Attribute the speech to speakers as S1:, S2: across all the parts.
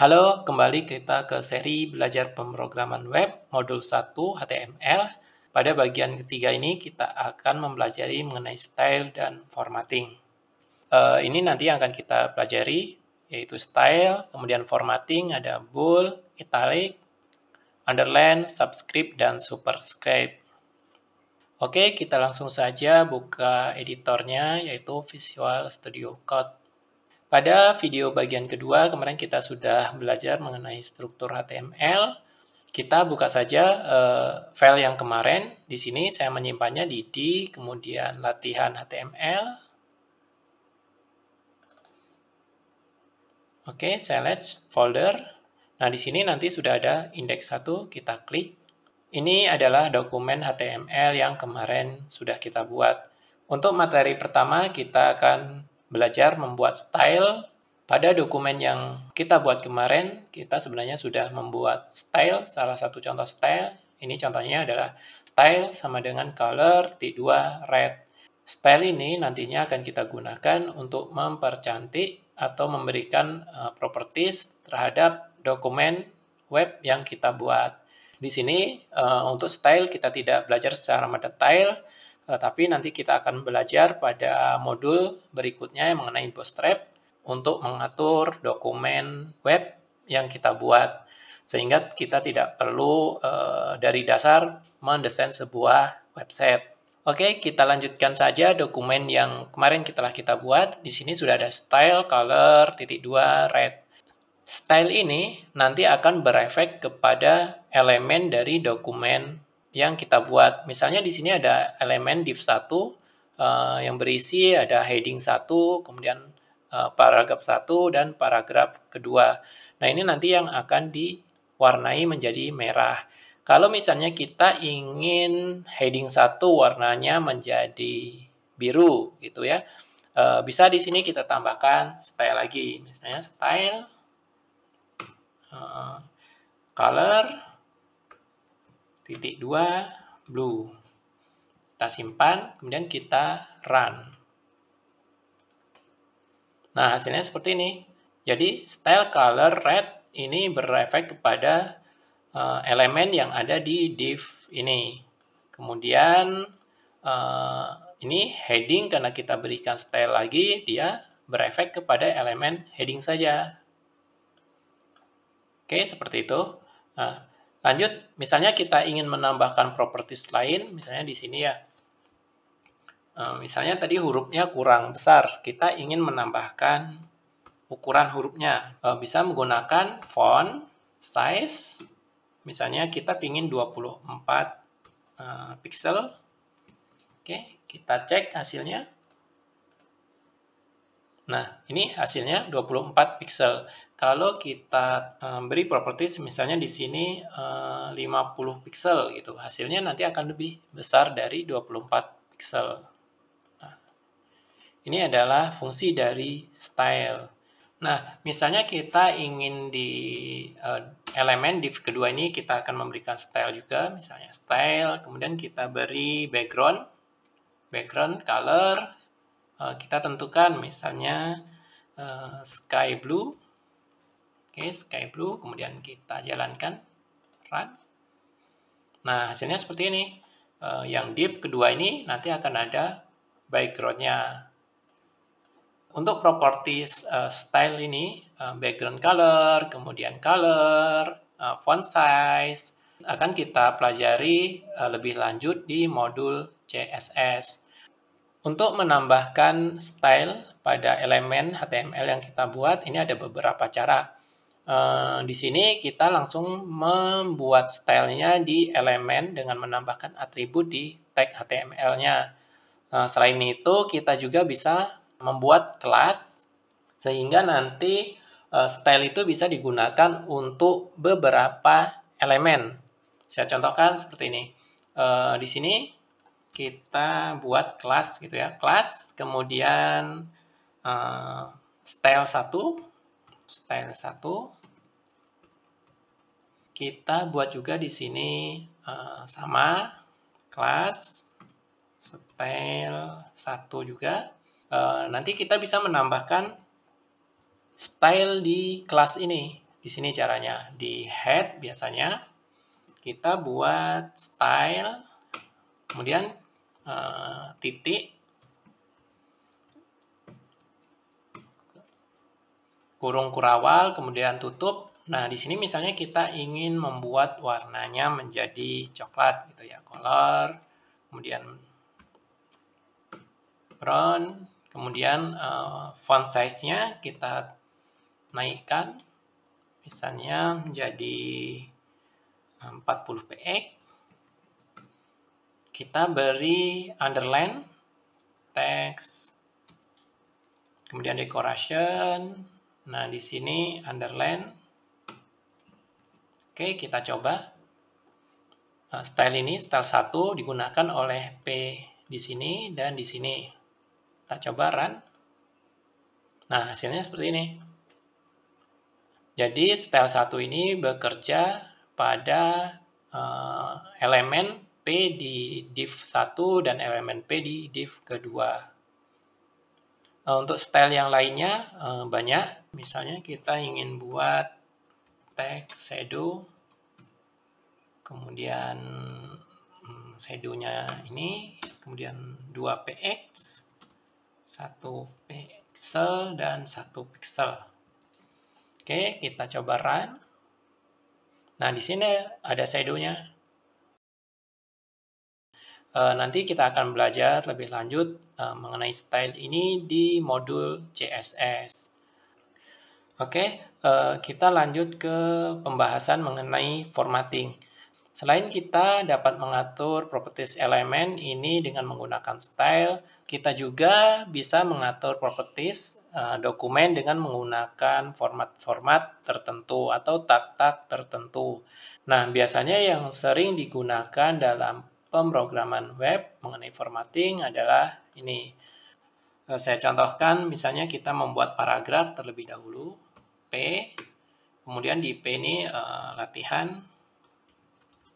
S1: Halo, kembali kita ke seri belajar pemrograman web modul 1 HTML. Pada bagian ketiga ini kita akan mempelajari mengenai style dan formatting. Ini nanti yang akan kita pelajari, yaitu style, kemudian formatting, ada bold, italic, underline, subscript, dan superscript. Oke, kita langsung saja buka editornya, yaitu Visual Studio Code. Pada video bagian kedua, kemarin kita sudah belajar mengenai struktur HTML. Kita buka saja file yang kemarin. Di sini saya menyimpannya di D, kemudian latihan HTML. Oke, select folder. Nah, di sini nanti sudah ada indeks 1, kita klik. Ini adalah dokumen HTML yang kemarin sudah kita buat. Untuk materi pertama, kita akan belajar membuat style. Pada dokumen yang kita buat kemarin, kita sebenarnya sudah membuat style, salah satu contoh style. Ini contohnya adalah style sama dengan color, -2, red. Style ini nantinya akan kita gunakan untuk mempercantik atau memberikan properties terhadap dokumen web yang kita buat. Di sini untuk style kita tidak belajar secara mendetail, tapi nanti kita akan belajar pada modul berikutnya yang mengenai bootstrap untuk mengatur dokumen web yang kita buat. Sehingga kita tidak perlu dari dasar mendesain sebuah website. Oke, kita lanjutkan saja dokumen yang kemarin telah kita buat. Di sini sudah ada style, color, -2, red. Style ini nanti akan berefek kepada elemen dari dokumen yang kita buat. Misalnya di sini ada elemen div1 yang berisi ada heading 1, kemudian paragraf 1 dan paragraf kedua. Nah, ini nanti yang akan diwarnai menjadi merah. Kalau misalnya kita ingin heading 1 warnanya menjadi biru gitu ya. Bisa di sini kita tambahkan style lagi. Misalnya style color -2 blue. Kita simpan, kemudian kita run. Nah, hasilnya seperti ini. Jadi, style color red ini berefek kepada elemen yang ada di div ini. Kemudian, ini heading karena kita berikan style lagi, dia berefek kepada elemen heading saja. Oke, seperti itu. Nah, lanjut, misalnya kita ingin menambahkan properties lain, misalnya di sini ya. Misalnya tadi hurufnya kurang besar, kita ingin menambahkan ukuran hurufnya. Bisa menggunakan font, size, misalnya kita ingin 24 pixel. Oke, kita cek hasilnya. Nah, ini hasilnya 24 pixel. Kalau kita beri properties, misalnya di sini 50 pixel gitu, hasilnya nanti akan lebih besar dari 24 pixel. Nah, ini adalah fungsi dari style. Nah, misalnya kita ingin di elemen div kedua ini kita akan memberikan style juga, misalnya style, kemudian kita beri background color, kita tentukan misalnya sky blue. Oke, sky blue, kemudian kita jalankan, run. Nah, hasilnya seperti ini. Yang div kedua ini nanti akan ada background-nya. Untuk properties style ini, background color, kemudian color, font size, akan kita pelajari lebih lanjut di modul CSS. Untuk menambahkan style pada elemen HTML yang kita buat, ini ada beberapa cara. Di sini kita langsung membuat stylenya di elemen dengan menambahkan atribut di tag HTML-nya. Selain itu, kita juga bisa membuat kelas sehingga nanti style itu bisa digunakan untuk beberapa elemen. Saya contohkan seperti ini. Di sini kita buat kelas gitu ya. Kelas, kemudian style 1. Kita buat juga di sini sama kelas style 1 juga. Nanti kita bisa menambahkan style di kelas ini. Di sini caranya, di head biasanya kita buat style, kemudian titik, kurung kurawal, kemudian tutup. Nah, di sini misalnya kita ingin membuat warnanya menjadi coklat gitu ya, color, kemudian brown, kemudian font size-nya kita naikkan, misalnya menjadi 40 px. Kita beri underline, text, kemudian decoration. Nah, di sini underline. Oke, kita coba. Style ini, style 1 digunakan oleh P di sini dan di sini. Kita coba run. Nah, hasilnya seperti ini. Jadi, style 1 ini bekerja pada elemen P di div 1 dan elemen P di div kedua. Untuk style yang lainnya banyak. Misalnya kita ingin buat text shadow, kemudian shadow-nya ini, kemudian 2 px, 1 pixel, dan 1 pixel. Oke, kita coba run. Nah, di sini ada shadow-nya. Nanti kita akan belajar lebih lanjut mengenai style ini di modul CSS. Oke, kita lanjut ke pembahasan mengenai formatting. Selain kita dapat mengatur properties elemen ini dengan menggunakan style, kita juga bisa mengatur properties dokumen dengan menggunakan format-format tertentu atau tag-tag tertentu. Nah, biasanya yang sering digunakan dalam pemrograman web mengenai formatting adalah ini. Saya contohkan, misalnya kita membuat paragraf terlebih dahulu, P, kemudian di P ini latihan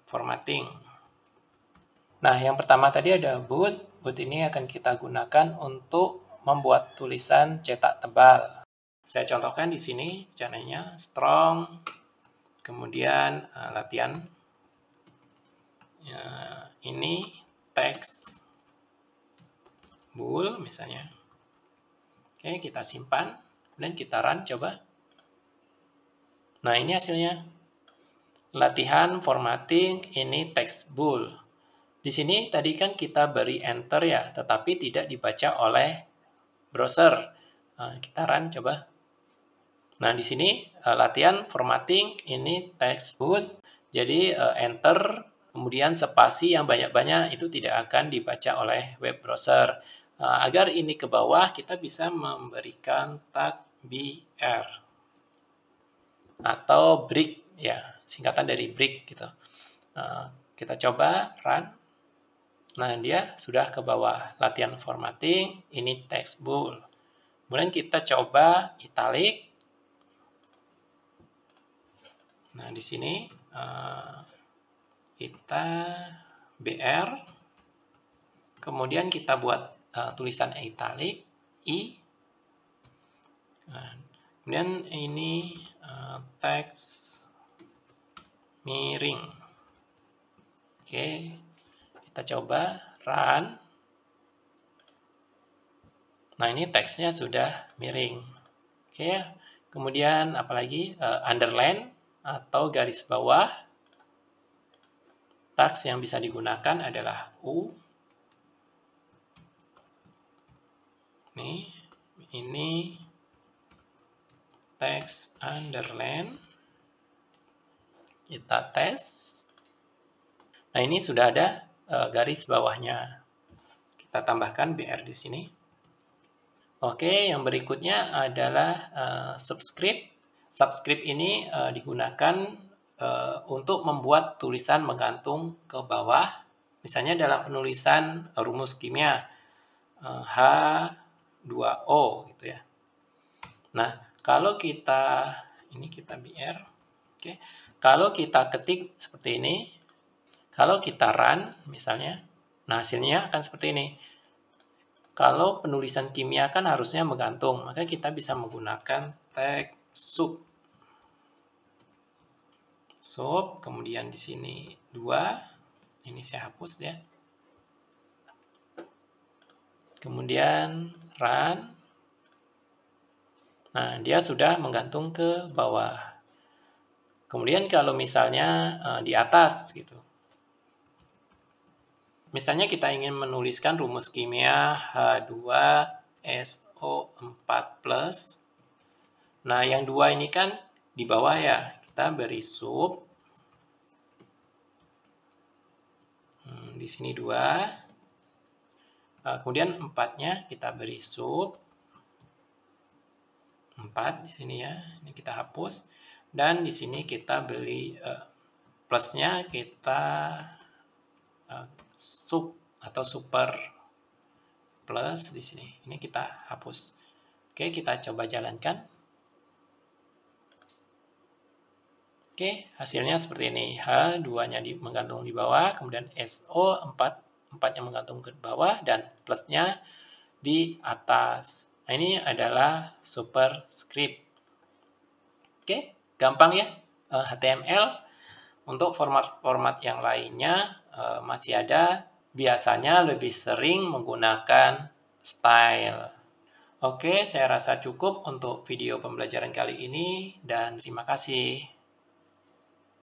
S1: formatting. Nah, yang pertama tadi ada boot. Boot ini akan kita gunakan untuk membuat tulisan cetak tebal. Saya contohkan di sini caranya strong, kemudian latihan. Ini text bool misalnya. Oke, kita simpan, kemudian kita run coba. Nah, ini hasilnya. Latihan formatting ini text bool. Di sini tadi kan kita beri enter ya, tetapi tidak dibaca oleh browser. Kita run coba. Nah, di sini latihan formatting ini text bool. Jadi enter, kemudian spasi yang banyak-banyak itu tidak akan dibaca oleh web browser. Agar ini ke bawah, kita bisa memberikan tag BR atau break, ya, singkatan dari break gitu. Kita coba run. Nah, dia sudah ke bawah. Latihan formatting, ini text bool. Kemudian kita coba italic. Nah, di sini kita BR. Kemudian kita buat tulisan italic, I. Nah, kemudian ini teks miring. Oke, kita coba run. Nah, ini teksnya sudah miring. Oke, kemudian apalagi underline atau garis bawah. Teks yang bisa digunakan adalah U. Ini teks underline. Kita tes. Nah, ini sudah ada garis bawahnya. Kita tambahkan BR di sini. Oke, yang berikutnya adalah subscript. Subscript ini digunakan untuk membuat tulisan menggantung ke bawah. Misalnya dalam penulisan rumus kimia H2O gitu ya. Nah, kalau kita BR, oke. Kalau kita ketik seperti ini, kalau kita run misalnya, nah hasilnya akan seperti ini. Kalau penulisan kimia kan harusnya menggantung, maka kita bisa menggunakan tag sub. sub, kemudian di sini 2. Ini saya hapus ya. Kemudian run. Nah, dia sudah menggantung ke bawah. Kemudian kalau misalnya di atas gitu. Misalnya kita ingin menuliskan rumus kimia H2SO4+. Nah, yang 2 ini kan di bawah ya. Kita beri sub. Di sini 2. Kemudian 4-nya kita beri sub. 4 di sini ya. Ini kita hapus. Dan di sini kita beri plusnya kita sub atau super plus di sini. Ini kita hapus. Oke, kita coba jalankan. Oke, hasilnya seperti ini. H2-nya menggantung di bawah, kemudian SO4, 4-nya menggantung ke bawah, dan plusnya di atas. Nah, ini adalah superscript. Oke, gampang ya. HTML. Untuk format-format yang lainnya masih ada, biasanya lebih sering menggunakan style. Oke, saya rasa cukup untuk video pembelajaran kali ini, dan terima kasih.